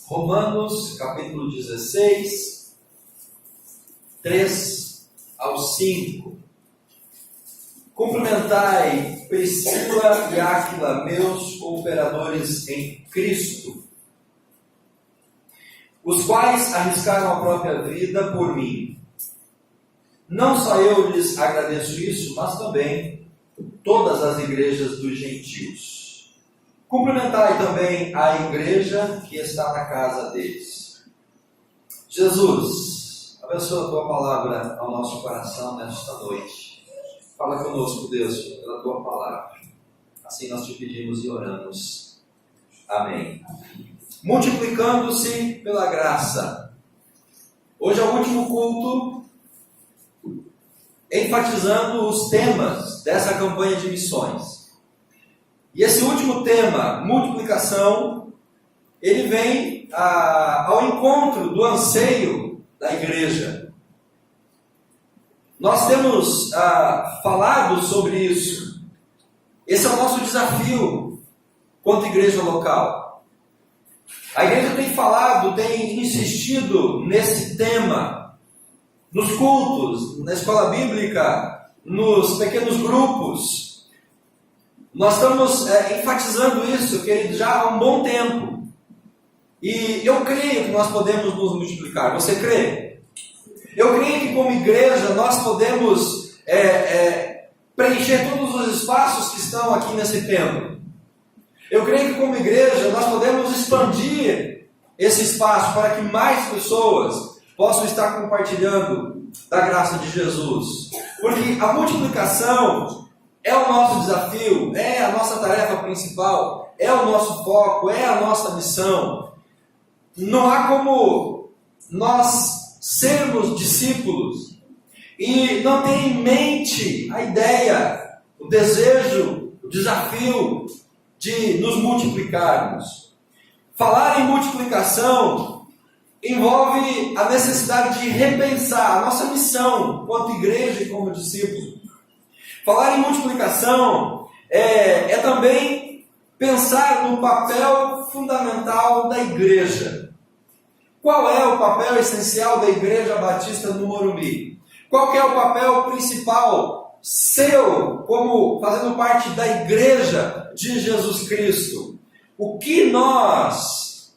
Romanos, capítulo 16, 3 ao 5. Cumprimentai Priscila e Áquila, meus cooperadores em Cristo, os quais arriscaram a própria vida por mim. Não só eu lhes agradeço isso, mas também todas as igrejas dos gentios. Cumprimentai também a igreja que está na casa deles. Jesus, abençoa a tua palavra ao nosso coração nesta noite. Fala conosco, Deus, pela tua palavra. Assim nós te pedimos e oramos. Amém. Multiplicando-se pela graça. Hoje é o último culto, enfatizando os temas dessa campanha de missões. E esse último tema, multiplicação, ele vem ao encontro do anseio da igreja. Nós temos falado sobre isso. Esse é o nosso desafio quanto igreja local. A igreja tem falado, tem insistido nesse tema, nos cultos, na escola bíblica, nos pequenos grupos. Nós estamos enfatizando isso, querido, já há um bom tempo. E eu creio que nós podemos nos multiplicar. Você crê? Eu creio que como igreja nós podemos preencher todos os espaços que estão aqui nesse templo. Eu creio que como igreja nós podemos expandir esse espaço para que mais pessoas possam estar compartilhando da graça de Jesus. Porque a multiplicação é o nosso desafio, é a nossa tarefa principal, é o nosso foco, é a nossa missão. Não há como nós sermos discípulos e não ter em mente a ideia, o desejo, o desafio de nos multiplicarmos. Falar em multiplicação envolve a necessidade de repensar a nossa missão quanto igreja e como discípulos. Falar em multiplicação é também pensar no papel fundamental da igreja. Qual é o papel essencial da Igreja Batista do Morumbi? Qual que é o papel principal seu, como fazendo parte da igreja de Jesus Cristo? O que nós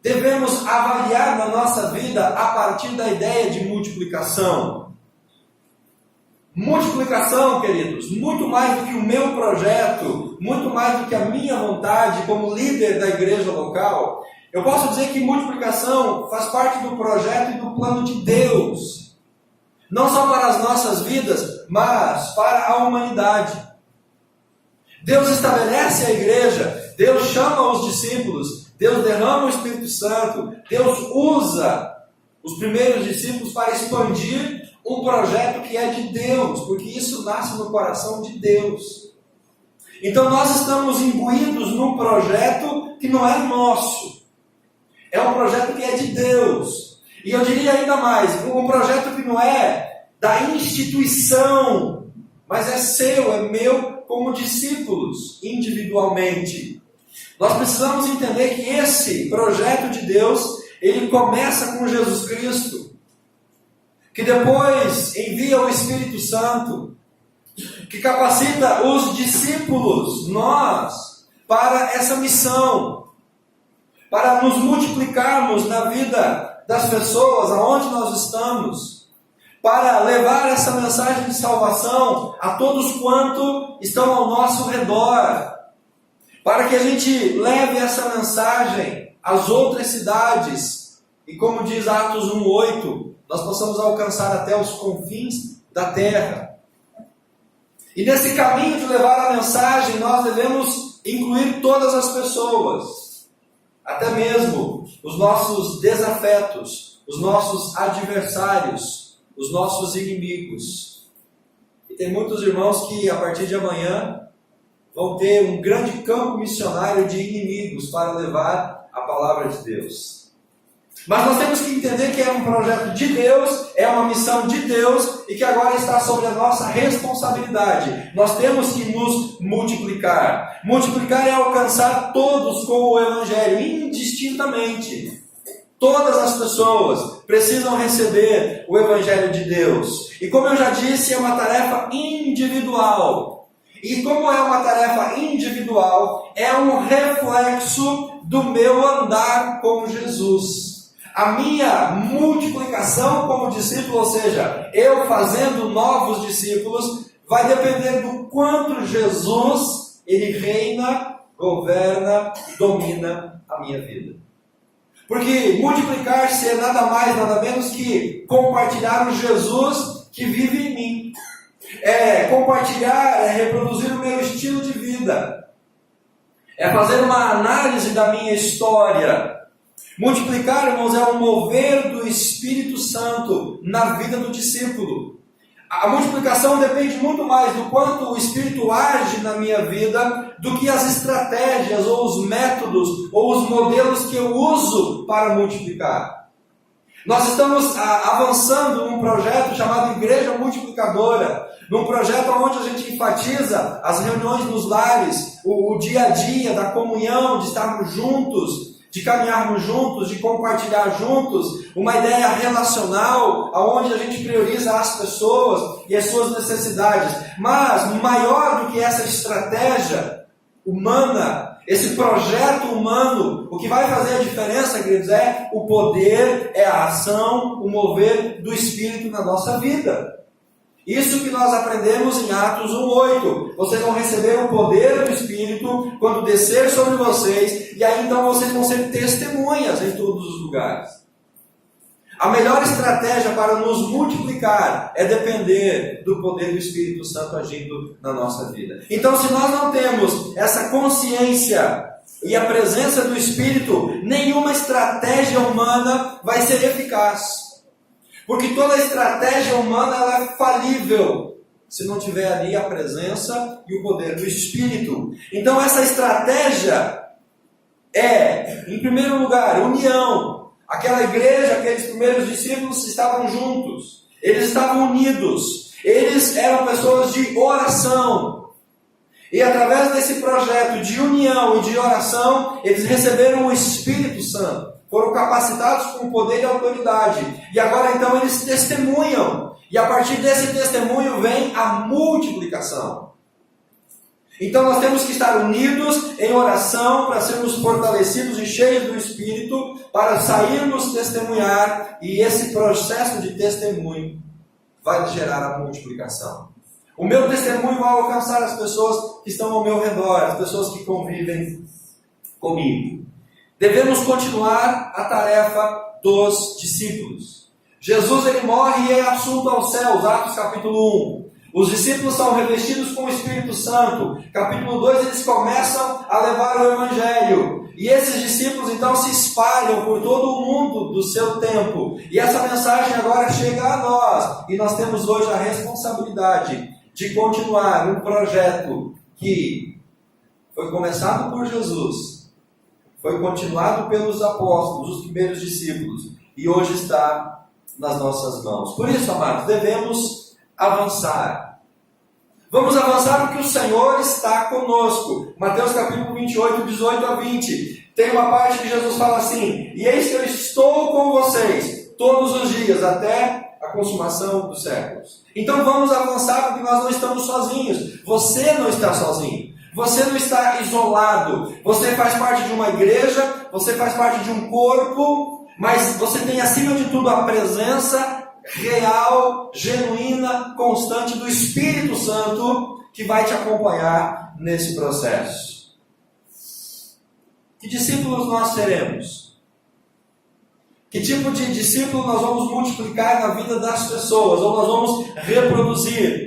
devemos avaliar na nossa vida a partir da ideia de multiplicação? Multiplicação, queridos, muito mais do que o meu projeto, muito mais do que a minha vontade como líder da igreja local, eu posso dizer que multiplicação faz parte do projeto e do plano de Deus. Não só para as nossas vidas, mas para a humanidade. Deus estabelece a igreja, Deus chama os discípulos, Deus derrama o Espírito Santo, Deus usa os primeiros discípulos para expandir um projeto que é de Deus, porque isso nasce no coração de Deus. Então nós estamos imbuídos num projeto que não é nosso. É um projeto que é de Deus. E eu diria ainda mais, um projeto que não é da instituição, mas é seu, é meu, como discípulos, individualmente. Nós precisamos entender que esse projeto de Deus, ele começa com Jesus Cristo, que depois envia o Espírito Santo, que capacita os discípulos, nós, para essa missão, para nos multiplicarmos na vida das pessoas, aonde nós estamos, para levar essa mensagem de salvação a todos quanto estão ao nosso redor, para que a gente leve essa mensagem às outras cidades, e como diz Atos 1:8, nós possamos alcançar até os confins da terra. E nesse caminho de levar a mensagem, nós devemos incluir todas as pessoas, até mesmo os nossos desafetos, os nossos adversários, os nossos inimigos. E tem muitos irmãos que a partir de amanhã vão ter um grande campo missionário de inimigos para levar a palavra de Deus. Mas nós temos que entender que é um projeto de Deus, é uma missão de Deus e que agora está sobre a nossa responsabilidade. Nós temos que nos multiplicar. Multiplicar é alcançar todos com o Evangelho, indistintamente. Todas as pessoas precisam receber o Evangelho de Deus. E como eu já disse, é uma tarefa individual. E como é uma tarefa individual, é um reflexo do meu andar com Jesus. A minha multiplicação como discípulo, ou seja, eu fazendo novos discípulos, vai depender do quanto Jesus, ele reina, governa, domina a minha vida. Porque multiplicar-se é nada mais, nada menos que compartilhar o Jesus que vive em mim. Compartilhar, reproduzir o meu estilo de vida. É fazer uma análise da minha história. Multiplicar, irmãos, é um mover do Espírito Santo na vida do discípulo. A multiplicação depende muito mais do quanto o Espírito age na minha vida do que as estratégias, ou os métodos, ou os modelos que eu uso para multiplicar. Nós estamos avançando num projeto chamado Igreja Multiplicadora, num projeto onde a gente enfatiza as reuniões nos lares, o dia a dia da comunhão, de estarmos juntos, de caminharmos juntos, de compartilhar juntos, uma ideia relacional, onde a gente prioriza as pessoas e as suas necessidades. Mas, maior do que essa estratégia humana, esse projeto humano, o que vai fazer a diferença, queridos, é o poder, é a ação, o mover do Espírito na nossa vida. Isso que nós aprendemos em Atos 1:8. Vocês vão receber o poder do Espírito quando descer sobre vocês, e aí então vocês vão ser testemunhas em todos os lugares. A melhor estratégia para nos multiplicar é depender do poder do Espírito Santo agindo na nossa vida. Então, se nós não temos essa consciência e a presença do Espírito, nenhuma estratégia humana vai ser eficaz. Porque toda estratégia humana ela é falível se não tiver ali a presença e o poder do Espírito. Então essa estratégia é, em primeiro lugar, união. Aquela igreja, aqueles primeiros discípulos estavam juntos. Eles estavam unidos. Eles eram pessoas de oração. E através desse projeto de união e de oração, eles receberam o Espírito Santo. Foram capacitados com poder e autoridade. E agora então eles testemunham. E a partir desse testemunho vem a multiplicação. Então nós temos que estar unidos em oração para sermos fortalecidos e cheios do Espírito para sairmos testemunhar. E esse processo de testemunho vai gerar a multiplicação. O meu testemunho vai alcançar as pessoas que estão ao meu redor, as pessoas que convivem comigo. Devemos continuar a tarefa dos discípulos. Jesus ele morre e é assunto aos céus, Atos capítulo 1. Os discípulos são revestidos com o Espírito Santo. Capítulo 2 eles começam a levar o Evangelho. E esses discípulos então se espalham por todo o mundo do seu tempo. E essa mensagem agora chega a nós. E nós temos hoje a responsabilidade de continuar um projeto que foi começado por Jesus. Foi continuado pelos apóstolos, os primeiros discípulos, e hoje está nas nossas mãos. Por isso, amados, devemos avançar. Vamos avançar porque o Senhor está conosco. Mateus capítulo 28, 18 a 20. Tem uma parte que Jesus fala assim: e eis que eu estou com vocês todos os dias, até a consumação dos séculos. Então vamos avançar porque nós não estamos sozinhos. Você não está sozinho. Você não está isolado. Você faz parte de uma igreja, você faz parte de um corpo, mas você tem acima de tudo a presença real, genuína, constante do Espírito Santo que vai te acompanhar nesse processo. Que discípulos nós seremos? Que tipo de discípulo nós vamos multiplicar na vida das pessoas, ou nós vamos reproduzir?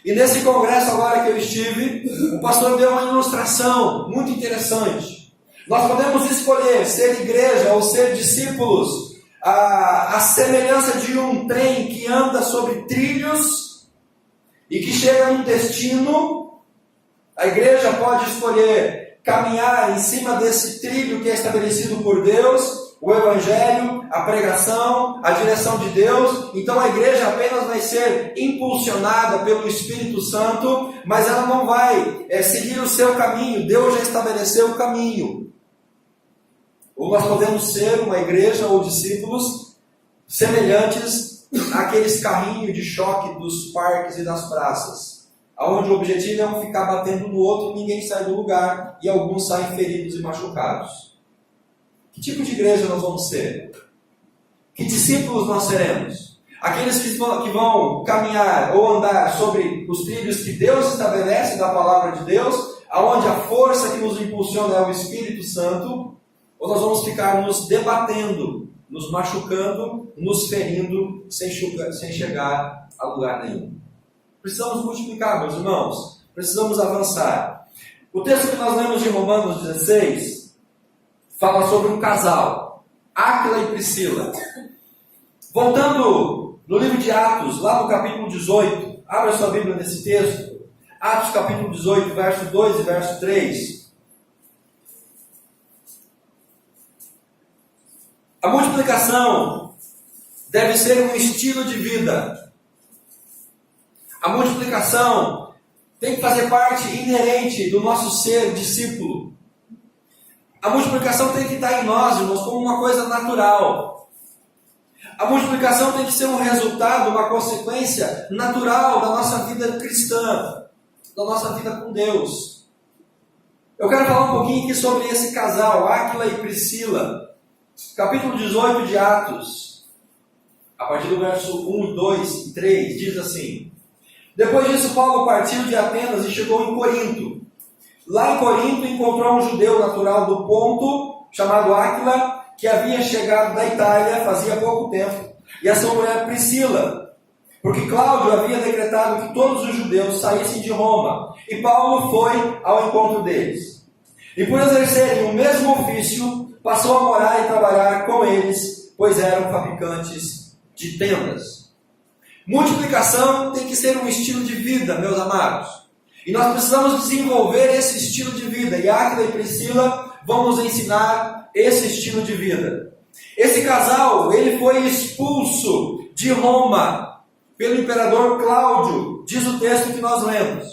E nesse congresso agora que eu estive, o pastor deu uma ilustração muito interessante. Nós podemos escolher ser igreja ou ser discípulos, a semelhança de um trem que anda sobre trilhos e que chega num destino. A igreja pode escolher caminhar em cima desse trilho que é estabelecido por Deus, o Evangelho, a pregação, a direção de Deus. Então a igreja apenas vai ser impulsionada pelo Espírito Santo, mas ela não vai seguir o seu caminho. Deus já estabeleceu o caminho. Ou nós podemos ser uma igreja ou discípulos semelhantes àqueles carrinhos de choque dos parques e das praças, onde o objetivo é um ficar batendo no outro, ninguém sai do lugar e alguns saem feridos e machucados. Que tipo de igreja nós vamos ser? Que discípulos nós seremos? Aqueles que vão caminhar ou andar sobre os trilhos que Deus estabelece da palavra de Deus, aonde a força que nos impulsiona é o Espírito Santo, ou nós vamos ficar nos debatendo, nos machucando, nos ferindo, sem chegar a lugar nenhum? Precisamos multiplicar, meus irmãos. Precisamos avançar. O texto que nós lemos de Romanos 16 fala sobre um casal, Áquila e Priscila. Voltando no livro de Atos, lá no capítulo 18, abra sua Bíblia nesse texto. Atos capítulo 18, verso 2 e verso 3. A multiplicação deve ser um estilo de vida. A multiplicação tem que fazer parte inerente do nosso ser discípulo. A multiplicação tem que estar em nós, irmãos, como uma coisa natural. A multiplicação tem que ser um resultado, uma consequência natural da nossa vida cristã, da nossa vida com Deus. Eu quero falar um pouquinho aqui sobre esse casal, Áquila e Priscila. Capítulo 18 de Atos, a partir do verso 1, 2 e 3, diz assim: Depois disso, Paulo partiu de Atenas e chegou em Corinto. Lá em Corinto encontrou um judeu natural do Ponto, chamado Áquila, que havia chegado da Itália fazia pouco tempo, e a sua mulher Priscila, porque Cláudio havia decretado que todos os judeus saíssem de Roma, e Paulo foi ao encontro deles. E por exercerem o mesmo ofício, passou a morar e trabalhar com eles, pois eram fabricantes de tendas. Multiplicação tem que ser um estilo de vida, meus amados. E nós precisamos desenvolver esse estilo de vida. E Áquila e Priscila vão nos ensinar esse estilo de vida. Esse casal, ele foi expulso de Roma pelo imperador Cláudio, diz o texto que nós lemos.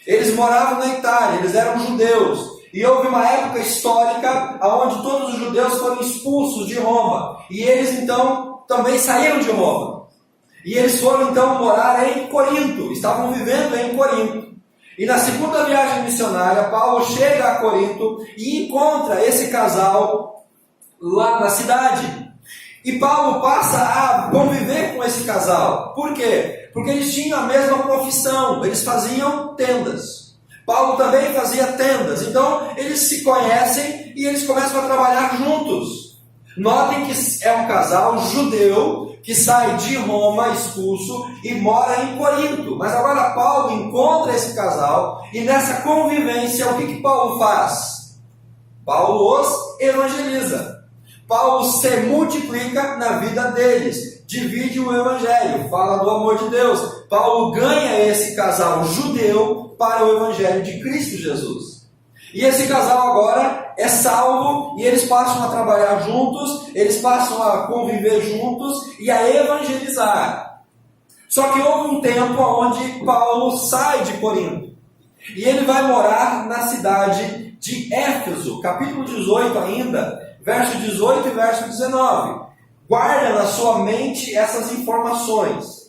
Eles moravam na Itália, eles eram judeus. E houve uma época histórica onde todos os judeus foram expulsos de Roma. E eles então também saíram de Roma. E eles foram então morar em Corinto, estavam vivendo em Corinto. E na segunda viagem missionária, Paulo chega a Corinto e encontra esse casal lá na cidade. E Paulo passa a conviver com esse casal. Por quê? Porque eles tinham a mesma profissão, eles faziam tendas. Paulo também fazia tendas. Então eles se conhecem e eles começam a trabalhar juntos. Notem que é um casal judeu que sai de Roma expulso e mora em Corinto. Mas agora Paulo encontra esse casal e nessa convivência o que Paulo faz? Paulo os evangeliza. Paulo se multiplica na vida deles, divide o evangelho, fala do amor de Deus. Paulo ganha esse casal judeu para o evangelho de Cristo Jesus. E esse casal agora é salvo e eles passam a trabalhar juntos, eles passam a conviver juntos e a evangelizar. Só que houve um tempo onde Paulo sai de Corinto e ele vai morar na cidade de Éfeso, capítulo 18 ainda, verso 18 e verso 19. Guarda na sua mente essas informações.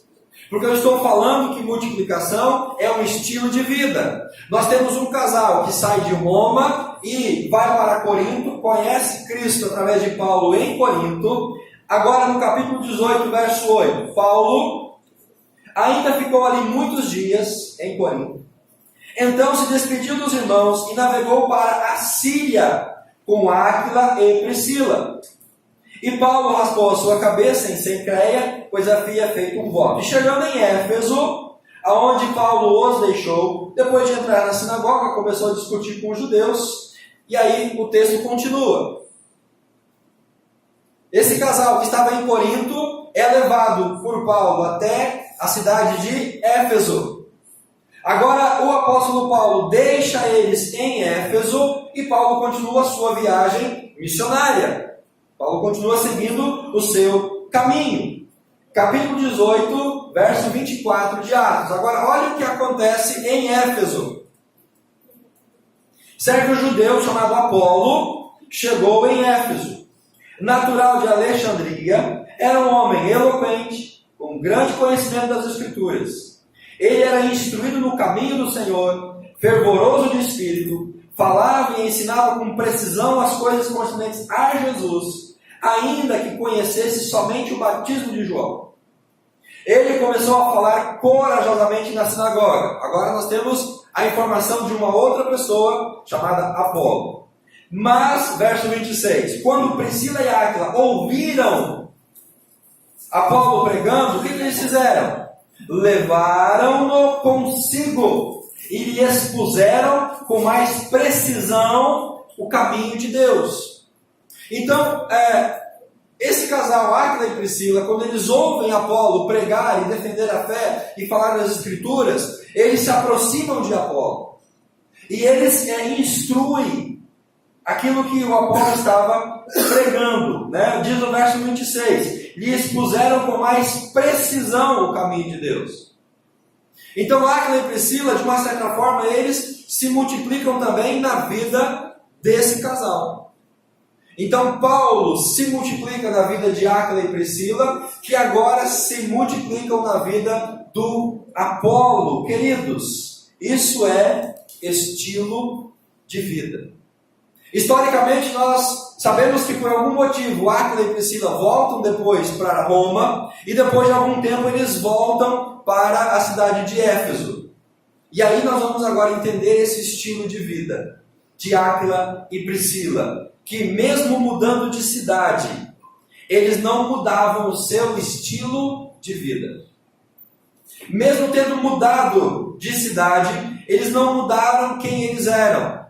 Porque eu estou falando que multiplicação é um estilo de vida. Nós temos um casal que sai de Roma e vai para Corinto, conhece Cristo através de Paulo em Corinto. Agora no capítulo 18, verso 8, Paulo ainda ficou ali muitos dias em Corinto. Então se despediu dos irmãos e navegou para a Síria com Áquila e Priscila. E Paulo raspou a sua cabeça em Cencreia, pois havia feito um voto. E chegando em Éfeso, aonde Paulo os deixou, depois de entrar na sinagoga, começou a discutir com os judeus. E aí o texto continua. Esse casal que estava em Corinto é levado por Paulo até a cidade de Éfeso. Agora o apóstolo Paulo deixa eles em Éfeso e Paulo continua a sua viagem missionária. Paulo continua seguindo o seu caminho. Capítulo 18, verso 24 de Atos. Agora, olha o que acontece em Éfeso. Certo judeu chamado Apolo chegou em Éfeso. natural de Alexandria, era um homem eloquente, com grande conhecimento das Escrituras. Ele era instruído no caminho do Senhor, fervoroso de espírito, falava e ensinava com precisão as coisas concernentes a Jesus, ainda que conhecesse somente o batismo de João. Ele começou a falar corajosamente na sinagoga. Agora nós temos a informação de uma outra pessoa chamada Apolo. Mas, verso 26, quando Priscila e Áquila ouviram Apolo pregando, o que eles fizeram? Levaram-no consigo e lhe expuseram com mais precisão o caminho de Deus. Então, esse casal, Áquila e Priscila, quando eles ouvem Apolo pregar e defender a fé e falar das Escrituras, eles se aproximam de Apolo. E eles instruem aquilo que o Apolo estava pregando. Né? Diz no verso 26, lhe expuseram com mais precisão o caminho de Deus. Então, Áquila e Priscila, de uma certa forma, eles se multiplicam também na vida desse casal. Então, Paulo se multiplica na vida de Áquila e Priscila, que agora se multiplicam na vida do Apolo. Queridos, isso é estilo de vida. Historicamente, nós sabemos que por algum motivo Áquila e Priscila voltam depois para Roma, e depois de algum tempo eles voltam para a cidade de Éfeso. E aí nós vamos agora entender esse estilo de vida de Áquila e Priscila, que mesmo mudando de cidade, eles não mudavam o seu estilo de vida. Mesmo tendo mudado de cidade, eles não mudaram quem eles eram.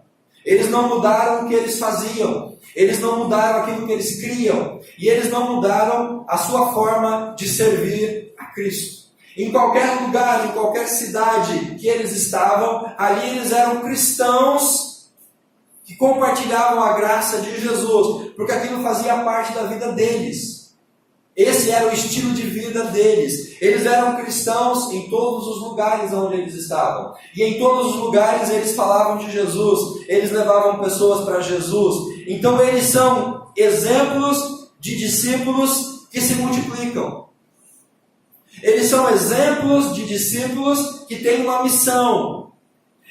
Eles não mudaram o que eles faziam. Eles não mudaram aquilo que eles criam. E eles não mudaram a sua forma de servir a Cristo. Em qualquer lugar, em qualquer cidade que eles estavam, ali eles eram cristãos que compartilhavam a graça de Jesus, porque aquilo fazia parte da vida deles. Esse era o estilo de vida deles. Eles eram cristãos em todos os lugares onde eles estavam. E em todos os lugares eles falavam de Jesus. Eles levavam pessoas para Jesus. Então eles são exemplos de discípulos que se multiplicam. Eles são exemplos de discípulos que têm uma missão.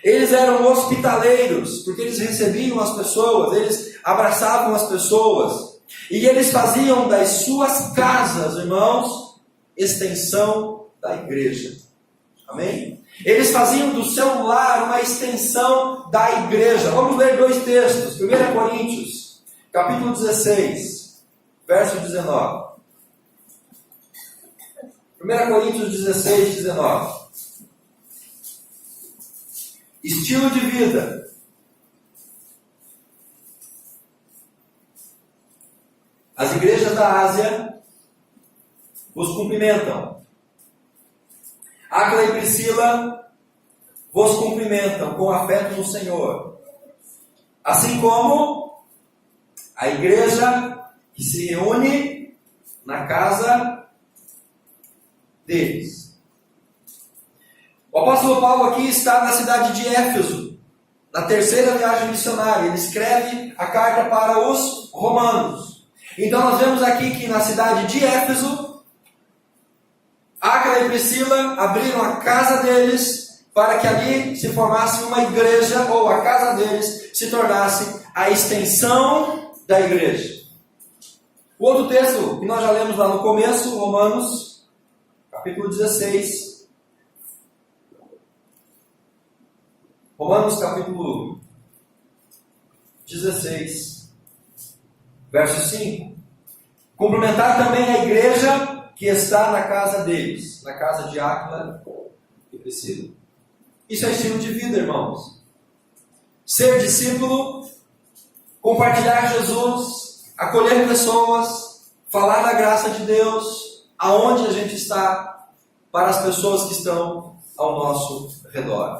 Eles eram hospitaleiros, porque eles recebiam as pessoas, eles abraçavam as pessoas. E eles faziam das suas casas, irmãos, extensão da igreja. Amém? Eles faziam do seu lar uma extensão da igreja. Vamos ler dois textos. 1 Coríntios, capítulo 16, verso 19. 1 Coríntios 16, 19. Estilo de vida. As igrejas da Ásia vos cumprimentam. Áquila e Priscila vos cumprimentam com afeto no Senhor. Assim como a igreja que se reúne na casa deles. O apóstolo Paulo aqui está na cidade de Éfeso, na terceira viagem missionária. Ele escreve a carta para os romanos. Então nós vemos aqui que na cidade de Éfeso, Áquila e Priscila abriram a casa deles para que ali se formasse uma igreja, ou a casa deles se tornasse a extensão da igreja. O outro texto que nós já lemos lá no começo, Romanos, capítulo 16. Romanos capítulo 16, verso 5. Cumprimentar também a igreja que está na casa deles, na casa de Áquila e Priscila. Isso é estilo de vida, irmãos. Ser discípulo, compartilhar Jesus, acolher pessoas, falar da graça de Deus, aonde a gente está, para as pessoas que estão ao nosso redor.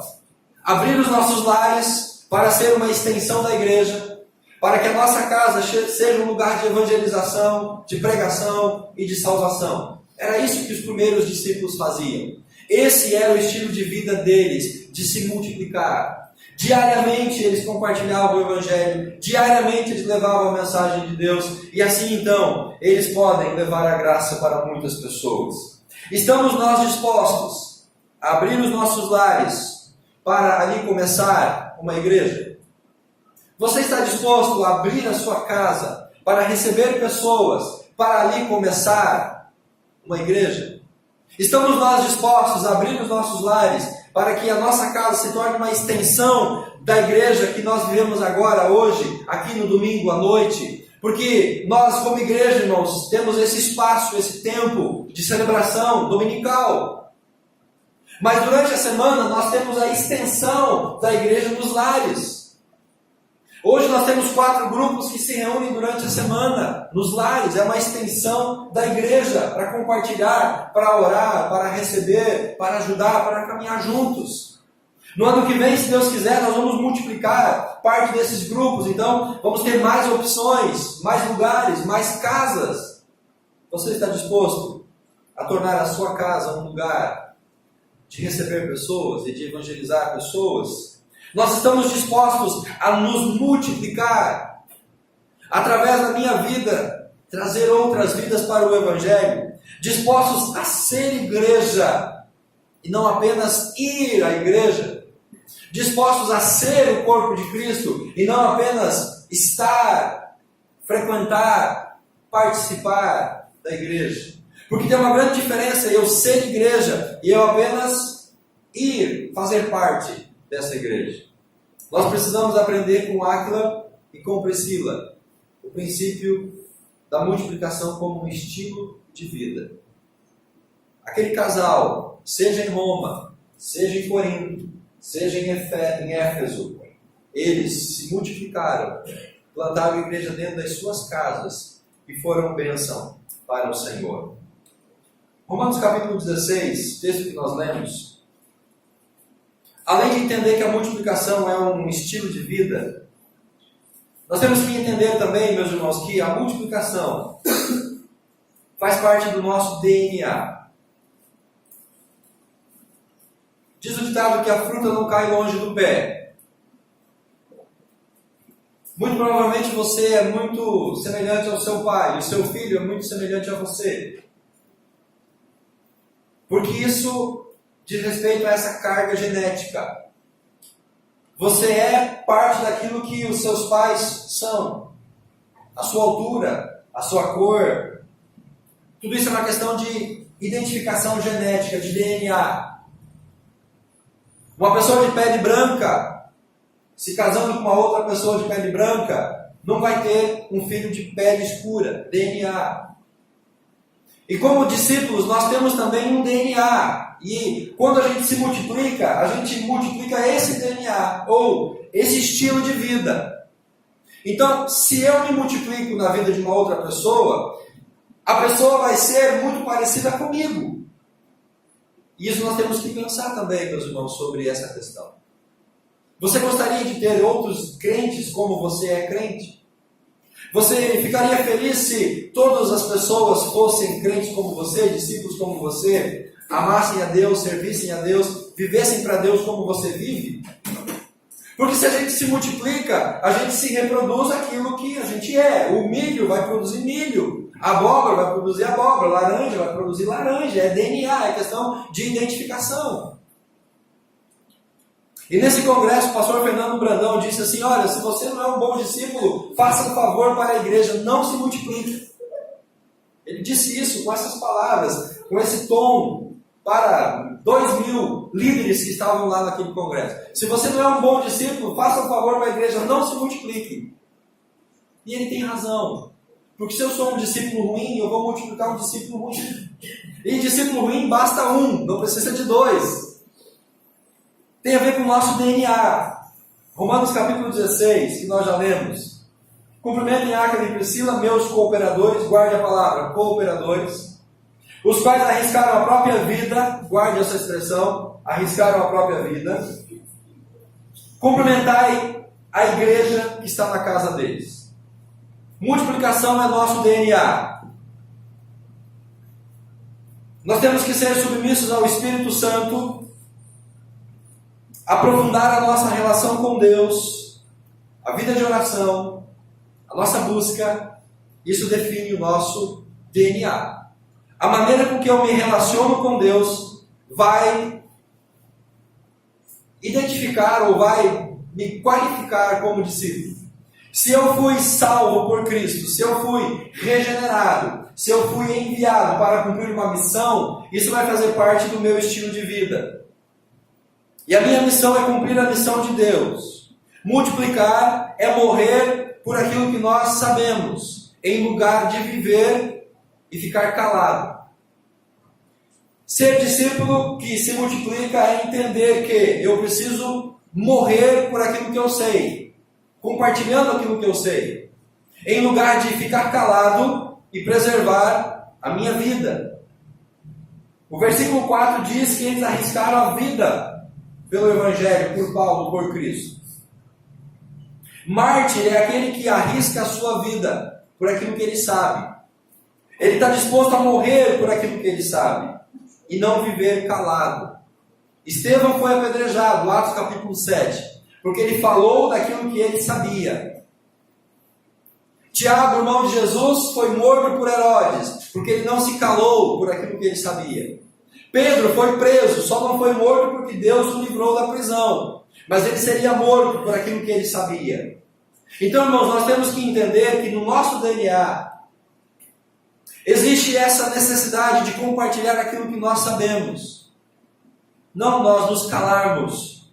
Abrir os nossos lares para ser uma extensão da igreja, para que a nossa casa seja um lugar de evangelização, de pregação e de salvação. Era isso que os primeiros discípulos faziam. Esse era o estilo de vida deles, de se multiplicar, Diariamente eles compartilhavam o Evangelho, diariamente eles levavam a mensagem de Deus, e assim então eles podem levar a graça para muitas pessoas. Estamos nós dispostos a abrir os nossos lares para ali começar uma igreja? Você está disposto a abrir a sua casa para receber pessoas, para ali começar uma igreja? Estamos nós dispostos a abrir os nossos lares para que a nossa casa se torne uma extensão da igreja que nós vivemos agora, hoje, aqui no domingo à noite? Porque nós, como igreja, irmãos, temos esse espaço, esse tempo de celebração dominical. Mas durante a semana nós temos a extensão da igreja nos lares. Hoje nós temos 4 grupos que se reúnem durante a semana nos lares. É uma extensão da igreja para compartilhar, para orar, para receber, para ajudar, para caminhar juntos. No ano que vem, se Deus quiser, nós vamos multiplicar parte desses grupos. Então, vamos ter mais opções, mais lugares, mais casas. Você está disposto a tornar a sua casa um lugar de receber pessoas e de evangelizar pessoas? Nós estamos dispostos a nos multiplicar, através da minha vida, trazer outras vidas para o Evangelho, dispostos a ser igreja, e não apenas ir à igreja, dispostos a ser o corpo de Cristo, e não apenas estar, frequentar, participar da igreja. Porque tem uma grande diferença eu ser igreja e eu apenas ir, fazer parte dessa igreja. Nós precisamos aprender com Áquila e com Priscila o princípio da multiplicação como um estilo de vida. Aquele casal, seja em Roma, seja em Corinto, seja em Éfeso, eles se multiplicaram, plantaram a igreja dentro das suas casas e foram bênção para o Senhor. Romanos capítulo 16, texto que nós lemos. Além de entender que a multiplicação é um estilo de vida, nós temos que entender também, meus irmãos, que a multiplicação faz parte do nosso DNA. Diz o ditado que a fruta não cai longe do pé. Muito provavelmente você é muito semelhante ao seu pai, e o seu filho é muito semelhante a você. Porque isso diz respeito a essa carga genética. Você é parte daquilo que os seus pais são. A sua altura, a sua cor. Tudo isso é uma questão de identificação genética, de DNA. Uma pessoa de pele branca, se casando com uma outra pessoa de pele branca, não vai ter um filho de pele escura, DNA. E como discípulos, nós temos também um DNA. E quando a gente se multiplica, a gente multiplica esse DNA, ou esse estilo de vida. Então, se eu me multiplico na vida de uma outra pessoa, a pessoa vai ser muito parecida comigo. E isso nós temos que pensar também, meus irmãos, sobre essa questão. Você gostaria de ter outros crentes como você é crente? Você ficaria feliz se todas as pessoas fossem crentes como você, discípulos como você, amassem a Deus, servissem a Deus, vivessem para Deus como você vive? Porque se a gente se multiplica, a gente se reproduz aquilo que a gente é. O milho vai produzir milho, a abóbora vai produzir abóbora, laranja vai produzir laranja. É DNA, é questão de identificação. E nesse congresso, o pastor Fernando Brandão disse assim: olha, se você não é um bom discípulo, faça um favor para a igreja, não se multiplique. Ele disse isso com essas palavras, com esse tom, para 2.000 líderes que estavam lá naquele congresso. Se você não é um bom discípulo, faça um favor para a igreja, não se multiplique. E ele tem razão. Porque se eu sou um discípulo ruim, eu vou multiplicar um discípulo ruim. E discípulo ruim basta um, não precisa de 2. Tem a ver com o nosso DNA. Romanos capítulo 16, que nós já lemos. Cumprimentem Áquila e Priscila, meus cooperadores, guarde a palavra, cooperadores, os quais arriscaram a própria vida, guarde essa expressão, arriscaram a própria vida. Cumprimentai a igreja que está na casa deles. Multiplicação é nosso DNA. Nós temos que ser submissos ao Espírito Santo aprofundar a nossa relação com Deus, a vida de oração, a nossa busca, isso define o nosso DNA. A maneira com que eu me relaciono com Deus vai identificar ou vai me qualificar como discípulo. Se eu fui salvo por Cristo, se eu fui regenerado, se eu fui enviado para cumprir uma missão, isso vai fazer parte do meu estilo de vida. E a minha missão é cumprir a missão de Deus. Multiplicar é morrer por aquilo que nós sabemos, em lugar de viver e ficar calado. Ser discípulo que se multiplica é entender que eu preciso morrer por aquilo que eu sei, compartilhando aquilo que eu sei, em lugar de ficar calado e preservar a minha vida. O versículo 4 diz que eles arriscaram a vida pelo Evangelho, por Paulo, por Cristo. Mártir é aquele que arrisca a sua vida por aquilo que ele sabe. Ele está disposto a morrer por aquilo que ele sabe e não viver calado. Estevão foi apedrejado, Atos capítulo 7, porque ele falou daquilo que ele sabia. Tiago, irmão de Jesus, foi morto por Herodes, porque ele não se calou por aquilo que ele sabia. Pedro foi preso, só não foi morto porque Deus o livrou da prisão, mas ele seria morto por aquilo que ele sabia. Então, irmãos, nós temos que entender que no nosso DNA existe essa necessidade de compartilhar aquilo que nós sabemos. Não nós nos calarmos,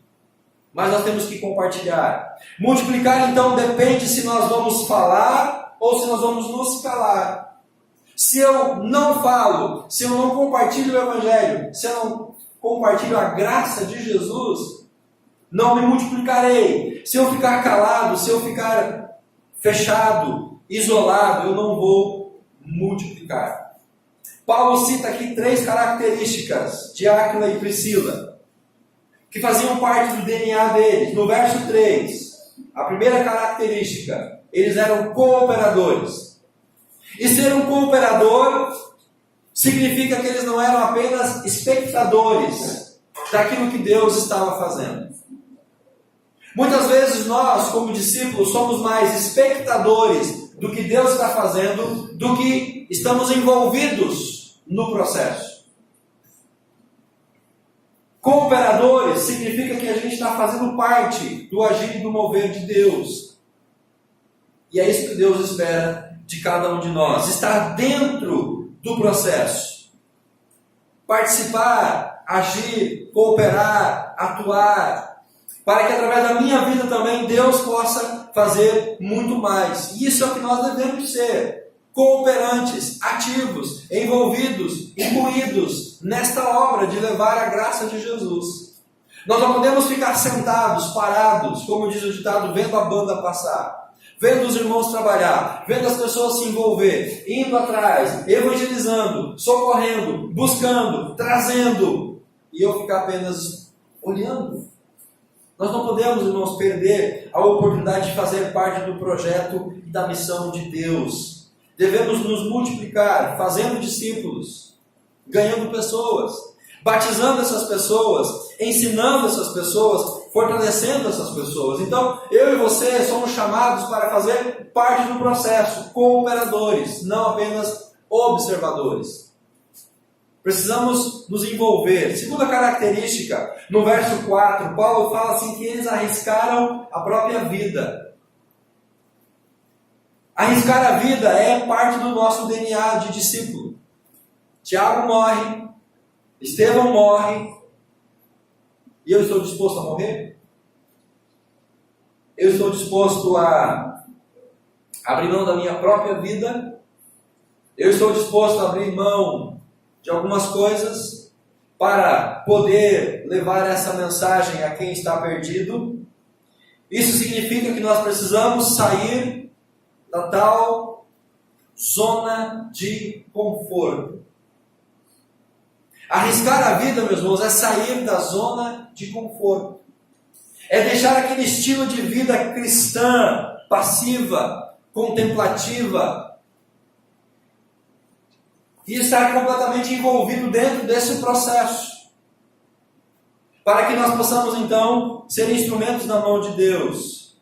mas nós temos que compartilhar. Multiplicar, então, depende se nós vamos falar ou se nós vamos nos calar. Se eu não falo, se eu não compartilho o Evangelho, se eu não compartilho a graça de Jesus, não me multiplicarei. Se eu ficar calado, se eu ficar fechado, isolado, eu não vou multiplicar. Paulo cita aqui 3 características de Áquila e Priscila, que faziam parte do DNA deles. No verso 3, a primeira característica, eles eram cooperadores. E ser um cooperador significa que eles não eram apenas espectadores daquilo que Deus estava fazendo. Muitas vezes nós, como discípulos, somos mais espectadores do que Deus está fazendo do que estamos envolvidos no processo. Cooperadores significa que a gente está fazendo parte do agir e do mover de Deus. E é isso que Deus espera de cada um de nós. Estar dentro do processo. Participar, agir, cooperar, atuar. Para que através da minha vida também Deus possa fazer muito mais. E isso é o que nós devemos ser. Cooperantes, ativos, envolvidos, imbuídos nesta obra de levar a graça de Jesus. Nós não podemos ficar sentados, parados, como diz o ditado, vendo a banda passar. Vendo os irmãos trabalhar, vendo as pessoas se envolver, indo atrás, evangelizando, socorrendo, buscando, trazendo, e eu ficar apenas olhando. Nós não podemos, irmãos, perder a oportunidade de fazer parte do projeto e da missão de Deus. Devemos nos multiplicar, fazendo discípulos, ganhando pessoas, batizando essas pessoas, ensinando essas pessoas, fortalecendo essas pessoas. Então, eu e você somos chamados para fazer parte do processo, cooperadores, não apenas observadores. Precisamos nos envolver. Segunda característica, no verso 4, Paulo fala assim que eles arriscaram a própria vida. Arriscar a vida é parte do nosso DNA de discípulo. Tiago morre, Estevão morre, e eu estou disposto a morrer? Eu estou disposto a abrir mão da minha própria vida? Eu estou disposto a abrir mão de algumas coisas para poder levar essa mensagem a quem está perdido? Isso significa que nós precisamos sair da tal zona de conforto. Arriscar a vida, meus irmãos, é sair da zona de conforto. É deixar aquele estilo de vida cristã, passiva, contemplativa, e estar completamente envolvido dentro desse processo. para que nós possamos então ser instrumentos na mão de Deus.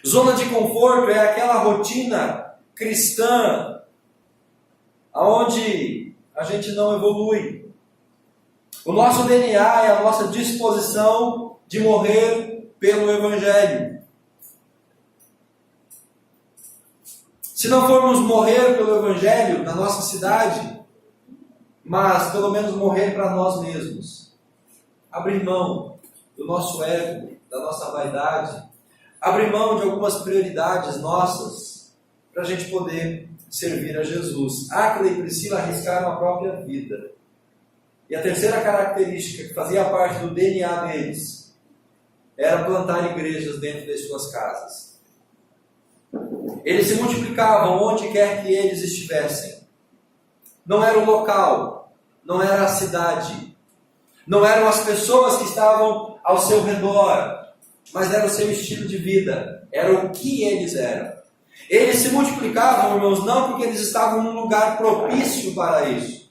Zona de conforto é aquela rotina cristã onde a gente não evolui. O nosso DNA é a nossa disposição de morrer pelo Evangelho. Se não formos morrer pelo Evangelho na nossa cidade, mas pelo menos morrer para nós mesmos, abrir mão do nosso ego, da nossa vaidade, abrir mão de algumas prioridades nossas, para a gente poder servir a Jesus. Áquila e Priscila arriscaram a própria vida. E a terceira característica que fazia parte do DNA deles era plantar igrejas dentro das suas casas. Eles se multiplicavam onde quer que eles estivessem. Não era o local, não era a cidade, não eram as pessoas que estavam ao seu redor, mas era o seu estilo de vida, era o que eles eram. Eles se multiplicavam, irmãos, não porque eles estavam num lugar propício para isso.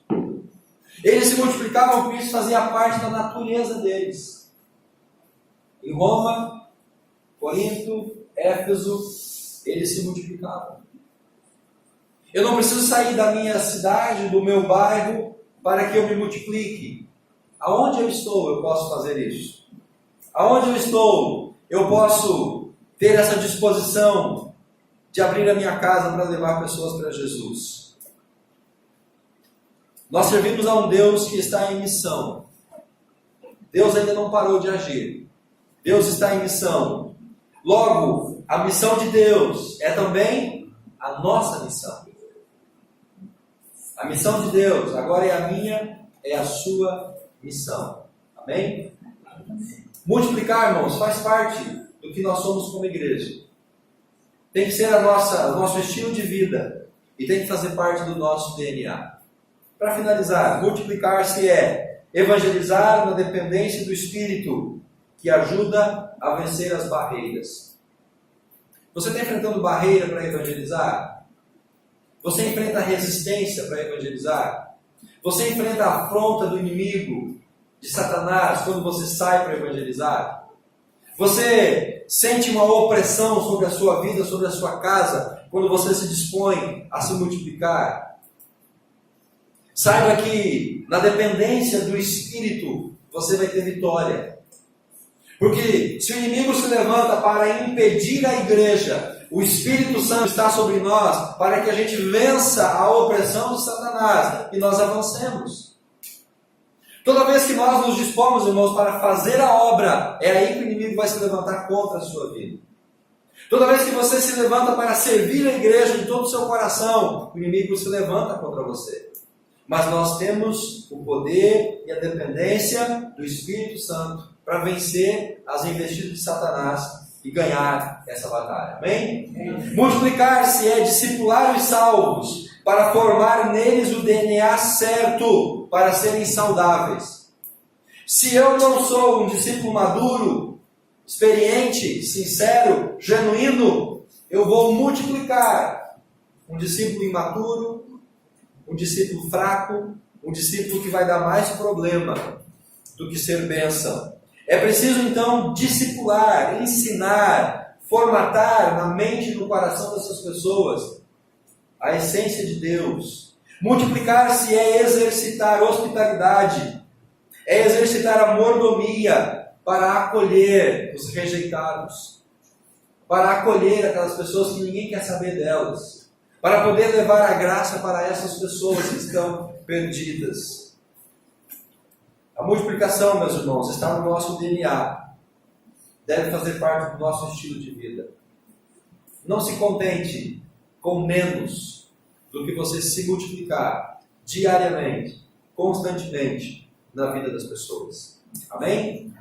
Eles se multiplicavam porque isso fazia parte da natureza deles. Em Roma, Corinto, Éfeso, eles se multiplicavam. Eu não preciso sair da minha cidade, do meu bairro, para que eu me multiplique. Aonde eu estou, eu posso fazer isso. Aonde eu estou, eu posso ter essa disposição de abrir a minha casa para levar pessoas para Jesus. Nós servimos a um Deus que está em missão. Deus ainda não parou de agir. Deus está em missão. Logo, a missão de Deus é também a nossa missão. A missão de Deus agora é a minha, é a sua missão. Amém? Multiplicar, irmãos, faz parte do que nós somos como igreja. Tem que ser o nosso estilo de vida e tem que fazer parte do nosso DNA. Para finalizar, multiplicar-se é evangelizar na dependência do Espírito, que ajuda a vencer as barreiras. Você está enfrentando barreira para evangelizar? Você enfrenta resistência para evangelizar? Você enfrenta a afronta do inimigo, de Satanás, quando você sai para evangelizar? Você sente uma opressão sobre a sua vida, sobre a sua casa, quando você se dispõe a se multiplicar? Saiba que na dependência do Espírito você vai ter vitória. Porque se o inimigo se levanta para impedir a igreja, o Espírito Santo está sobre nós para que a gente vença a opressão de Satanás e nós avancemos. Toda vez que nós nos dispomos, irmãos, para fazer a obra, é aí que o inimigo vai se levantar contra a sua vida. Toda vez que você se levanta para servir a igreja de todo o seu coração, o inimigo se levanta contra você. Mas nós temos o poder e a dependência do Espírito Santo para vencer as investidas de Satanás e ganhar essa batalha. Amém? Multiplicar-se é discipular os salvos para formar neles o DNA certo para serem saudáveis. Se eu não sou um discípulo maduro, experiente, sincero, genuíno, eu vou multiplicar um discípulo imaturo, um discípulo fraco, um discípulo que vai dar mais problema do que ser bênção. É preciso então discipular, ensinar, formatar na mente e no coração dessas pessoas a essência de Deus. Multiplicar-se é exercitar hospitalidade, é exercitar a mordomia para acolher os rejeitados, para acolher aquelas pessoas que ninguém quer saber delas, para poder levar a graça para essas pessoas que estão perdidas. A multiplicação, meus irmãos, está no nosso DNA. Deve fazer parte do nosso estilo de vida. Não se contente com menos do que você se multiplicar diariamente, constantemente, na vida das pessoas. Amém?